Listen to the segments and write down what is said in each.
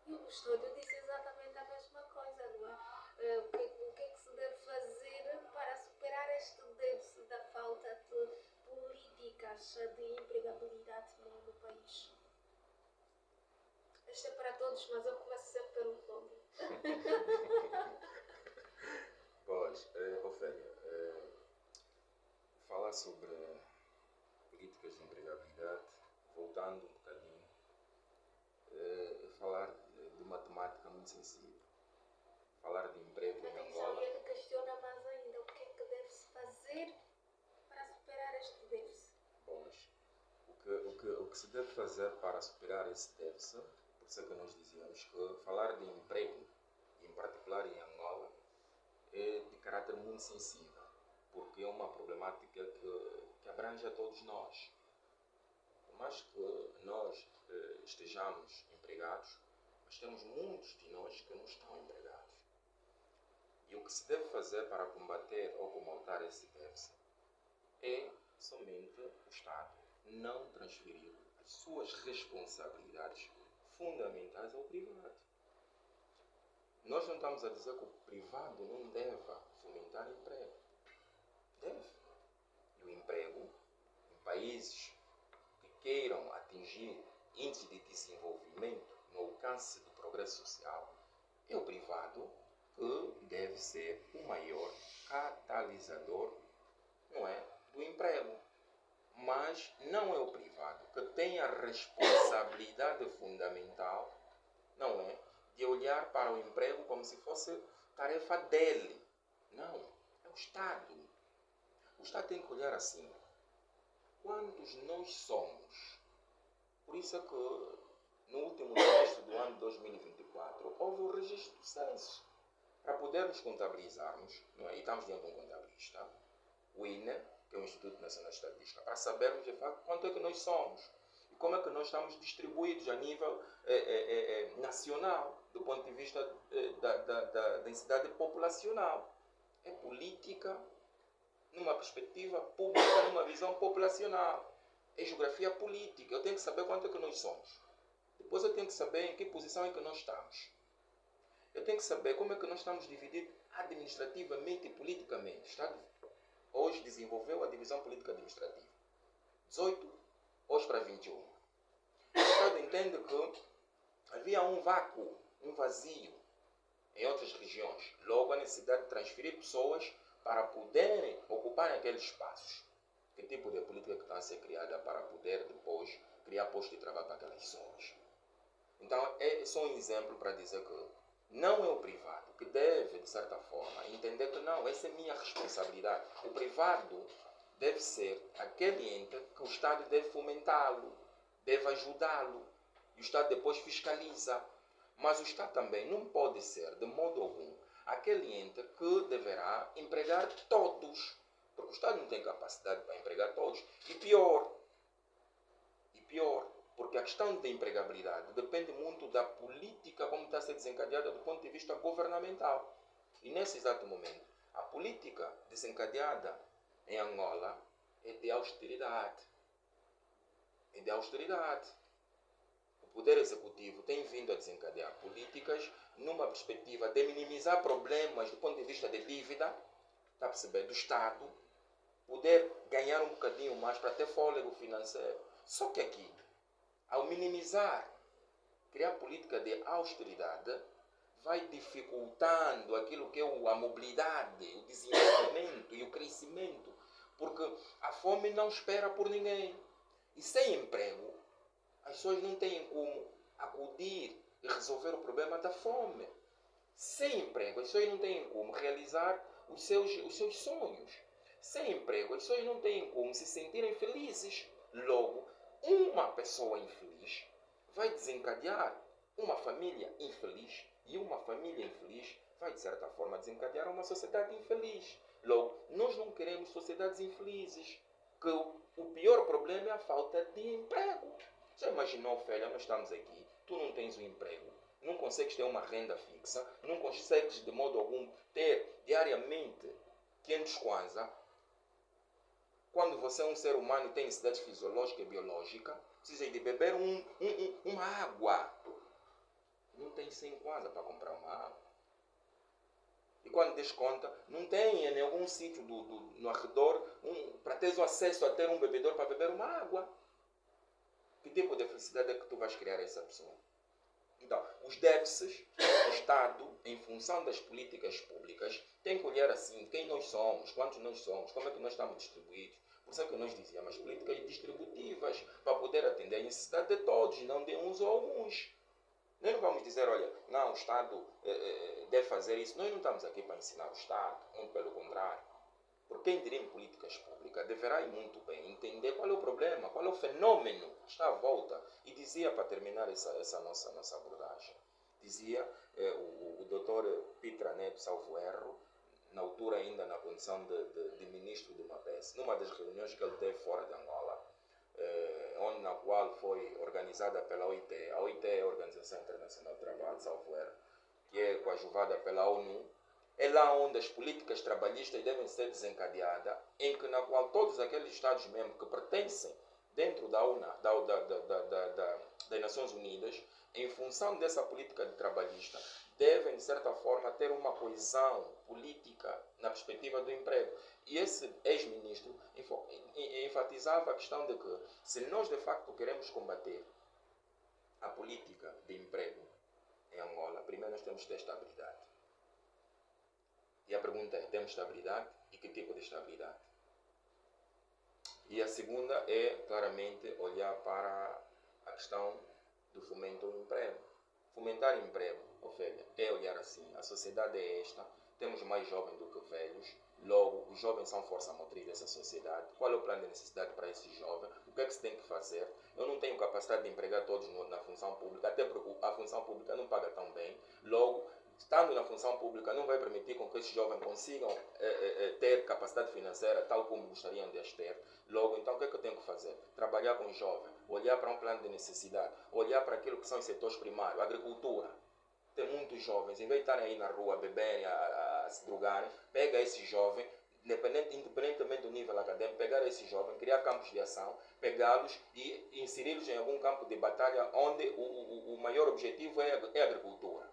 E o estúdio disse exatamente a mesma coisa, não é? O que é que se deve fazer para superar este déficit da falta de políticas de empregabilidade no país? Este é para todos, mas eu começo sempre pelo fogo. Pois, Ofélia, falar sobre políticas de empregabilidade, voltando um bocadinho, falar de uma temática muito sensível. Falar de emprego em Angola. Ele questiona mais ainda o que é que deve-se fazer para superar este déficit. Pois, o que se deve fazer para superar esse déficit, por isso é que nós dizíamos que falar de emprego, em particular em Angola, é de caráter muito sensível, porque é uma problemática que abrange a todos nós. Por mais que nós estejamos empregados, mas temos muitos de nós que não estão empregados. E o que se deve fazer para combater ou comatar esse déficit é somente o Estado não transferir as suas responsabilidades fundamentais ao privado. Nós não estamos a dizer que o privado não deva fomentar emprego. Deve. E o emprego, em países que queiram atingir índice de desenvolvimento no alcance do progresso social, é o privado que deve ser o maior catalisador, não é, do emprego. Mas não é o privado que tem a responsabilidade fundamental, não é, de olhar para o emprego como se fosse tarefa dele. Não, é o Estado. O Estado tem que olhar assim. Quantos nós somos? Por isso é que no último trimestre do ano 2024 houve o registro do censo. Para podermos contabilizarmos, não é? E estamos diante de um contabilista, o INE, que é o Instituto Nacional de Estatística, para sabermos de facto quanto é que nós somos e como é que nós estamos distribuídos a nível nacional, do ponto de vista da densidade populacional. É política numa perspectiva pública, numa visão populacional. É geografia política. Eu tenho que saber quanto é que nós somos. Depois eu tenho que saber em que posição é que nós estamos. Eu tenho que saber como é que nós estamos divididos administrativamente e politicamente. O Estado hoje desenvolveu a divisão política administrativa. 18, hoje para 21. O Estado entende que havia um vácuo, um vazio em outras regiões. Logo, a necessidade de transferir pessoas para poderem ocupar aqueles espaços. Que tipo de política que está a ser criada para poder depois criar postos de trabalho para aquelas pessoas? Então, é só um exemplo para dizer que não é o privado que deve, de certa forma, entender que não, essa é minha responsabilidade. O privado deve ser aquele ente que o Estado deve fomentá-lo, deve ajudá-lo. E o Estado depois fiscaliza. Mas o Estado também não pode ser, de modo algum, aquele ente que deverá empregar todos. Porque o Estado não tem capacidade para empregar todos. E pior, porque a questão da empregabilidade depende muito da política como está a ser desencadeada do ponto de vista governamental. E nesse exato momento, a política desencadeada em Angola é de austeridade. É de austeridade. O Poder Executivo tem vindo a desencadear políticas numa perspectiva de minimizar problemas do ponto de vista de dívida, está a perceber, do Estado, poder ganhar um bocadinho mais para ter fôlego financeiro. Só que aqui, ao minimizar, criar política de austeridade, vai dificultando aquilo que é a mobilidade, o desenvolvimento e o crescimento, porque a fome não espera por ninguém. E sem emprego, as pessoas não têm como acudir e resolver o problema da fome. Sem emprego, as pessoas não têm como realizar os seus sonhos. Sem emprego, as pessoas não têm como se sentirem felizes. Logo, uma pessoa infeliz vai desencadear uma família infeliz. E uma família infeliz vai, de certa forma, desencadear uma sociedade infeliz. Logo, nós não queremos sociedades infelizes. Que o pior problema é a falta de emprego. Já imaginou, Ofélia, nós estamos aqui, tu não tens um emprego, não consegues ter uma renda fixa, não consegues de modo algum ter diariamente 500 kwanza. Quando você é um ser humano e tem necessidade fisiológica e biológica, precisa de beber uma água. Não tem tem 100 kwanza para comprar uma água. E quando des conta, não tem em algum sítio no arredor para teres o acesso a ter um bebedor para beber uma água. Que tipo de felicidade é que tu vais criar a essa pessoa? Então, os déficits do Estado, em função das políticas públicas, tem que olhar assim, quem nós somos, quantos nós somos, como é que nós estamos distribuídos. Por isso é que nós dizíamos, políticas distributivas, para poder atender a necessidade de todos, não de uns ou alguns. Nós não vamos dizer, olha, não, o Estado deve fazer isso. Nós não estamos aqui para ensinar o Estado, muito pelo contrário. Porque quem dirige políticas públicas deverá ir muito bem entender qual é o problema, qual é o fenômeno que está à volta. E dizia, para terminar essa nossa abordagem, dizia o Dr. Pitra Neto, salvo erro, na altura ainda na condição de ministro do MAPES, numa das reuniões que ele teve fora de Angola, na qual foi organizada pela OIT. A OIT é a Organização Internacional do Trabalho, salvo erro, que é coadjuvada pela ONU. É lá onde as políticas trabalhistas devem ser desencadeadas, na qual todos aqueles Estados-membros que pertencem dentro das Nações Unidas, em função dessa política trabalhista, devem, de certa forma, ter uma coesão política na perspectiva do emprego. E esse ex-ministro enfatizava a questão de que, se nós de facto queremos combater a política de emprego em Angola, primeiro nós temos que ter estabilidade. E a pergunta é, temos estabilidade? E que tipo de estabilidade? E a segunda é, claramente, olhar para a questão do fomento ao emprego. Fomentar emprego, Ofélia, é olhar assim, a sociedade é esta, temos mais jovens do que velhos, logo, os jovens são força motriz dessa sociedade. Qual é o plano de necessidade para esses jovens? O que é que se tem que fazer? Eu não tenho capacidade de empregar todos na função pública, até porque a função pública não paga tão bem, logo, estando na função pública, não vai permitir com que esses jovens consigam ter capacidade financeira tal como gostariam de as ter. Logo, então, o que é que eu tenho que fazer? Trabalhar com os jovens, olhar para um plano de necessidade, olhar para aquilo que são os setores primários, agricultura. Tem muitos jovens, em vez de estarem aí na rua, beberem, a se drogarem, pega esses jovens, independentemente do nível acadêmico, pegar esses jovens, criar campos de ação, pegá-los e inseri-los em algum campo de batalha onde o maior objetivo é a agricultura.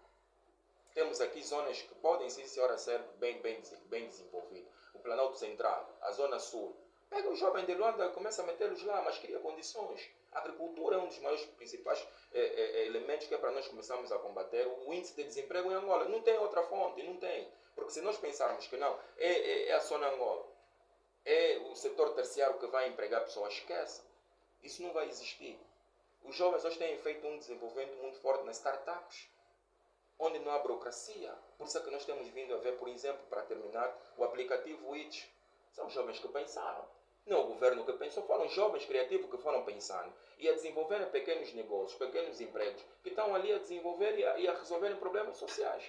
Temos aqui zonas que podem, sim senhora, ser bem desenvolvidas. O Planalto Central, a Zona Sul. Pega os jovens de Luanda e começa a metê-los lá, mas cria condições. A agricultura é um dos maiores principais elementos que é para nós começarmos a combater o índice de desemprego em Angola. Não tem outra fonte, não tem. Porque se nós pensarmos que não, é a zona Angola, é o setor terciário que vai empregar pessoas, esqueça. Isso não vai existir. Os jovens hoje têm feito um desenvolvimento muito forte nas startups, onde não há burocracia. Por isso é que nós temos vindo a ver, por exemplo, para terminar, o aplicativo Itch. São jovens que pensaram. Não o governo que pensou, foram jovens criativos que foram pensando e a desenvolverem pequenos negócios, pequenos empregos, que estão ali a desenvolver e a resolverem problemas sociais.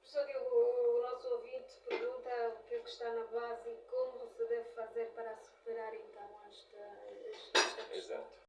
Professor Diogo, o nosso ouvinte pergunta o que é que está na base e como se deve fazer para superar então esta questão. Exato.